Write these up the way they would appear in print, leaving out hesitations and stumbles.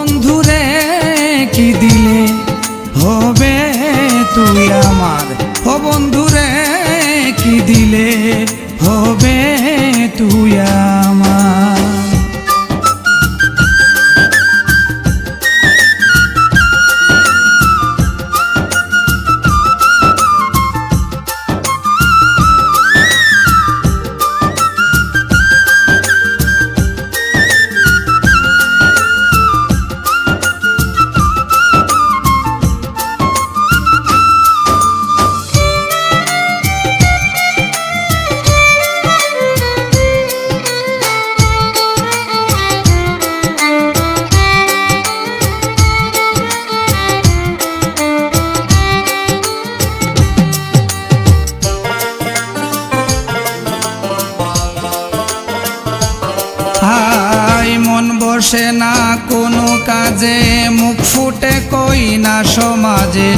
বন্ধুরে কি দিলে হবে তুই আমার, ও বন্ধুরে কি দিলে হবে তুই আমার। মন বসে না কোনো কাজে, মুখ ফুটে কই না সমাজে।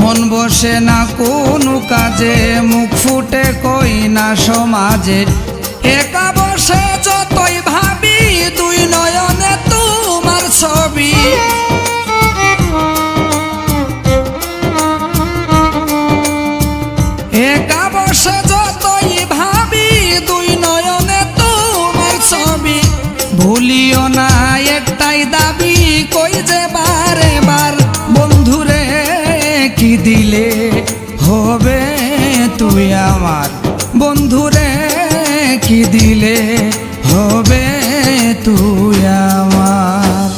মন বসে না কোনো কাজে, মুখ ফুটে কই না সমাজে। একা বসে যতই ভাবি, দুই নয়নে তোমার ছবি। একা বসে যতই ভাবি, দুই নয়নে তোমার ছবি। ভুলিও না একটাই দাবি, কই যে বারে বার বন্ধুরে কি দিলে হবে তুই আমার, বন্ধুরে কি দিলে হবে তুই আমার।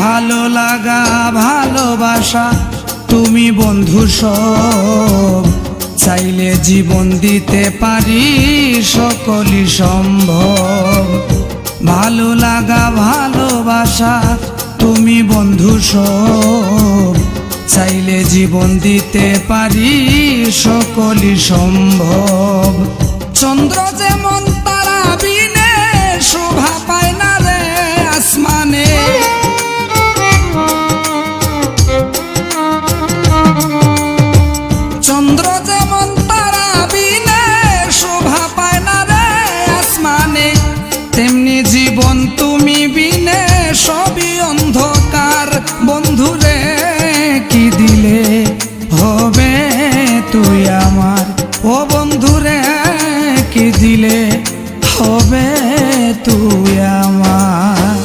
ভালো লাগা ভালোবাসা তুমি বন্ধু সব, চাইলে জীবন দিতে পারি সকলই সম্ভব। ভালো লাগা ভালোবাসা তুমি বন্ধু সব, চাইলে জীবন দিতে পারি সকলই সম্ভব। চন্দ্র যেমন তারা বিনে শোভা পায় না রে আসমানে। চন্দ্র যেমন তারা বিনে শোভা পায় না রে আসমানে, তেমনি জীবন তুমি বিনে সবই অন্ধকার। বন্ধুরে কি দিলে হবে তুই আমার, ও বন্ধুরে কি দিলে হবে তুই আমার।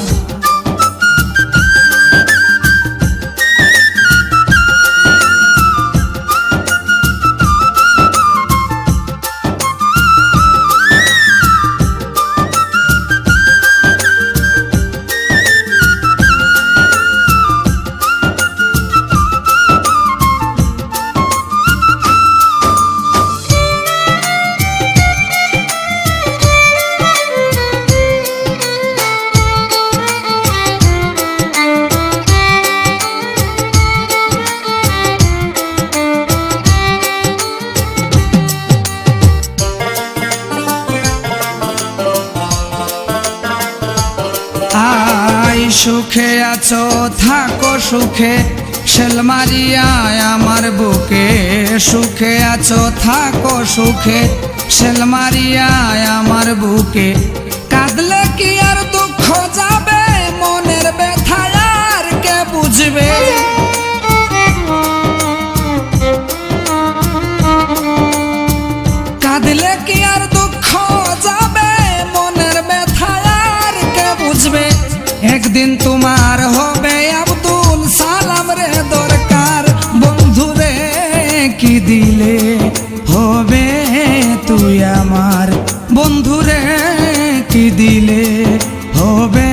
সুখে আছো থাকো সুখে, শেল মারিয়া আমার বুকে। সুখে আছো থাকো সুখে, শেল মারিয়া আমার বুকে। কাঁদলে কি আর দুঃখ যাবে, মনের ব্যথা আর কে বুঝবে। কাঁদলে কি আর দুঃখ যাবে, মনের ব্যথা আর কে বুঝবে। একদিন তোমার হবে আব্দুল সালাম রে দরকার, বন্ধুরে কি দিলে হবে তুই আমার, বন্ধুরে কি দিলে হবে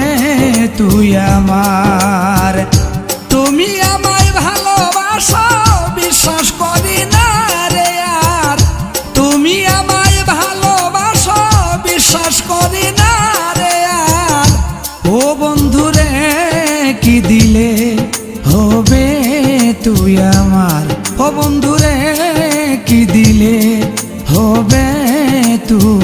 তুই আমার। দিলে হবে তুই আমার, ও বন্ধুরে কি দিলে হবে তুই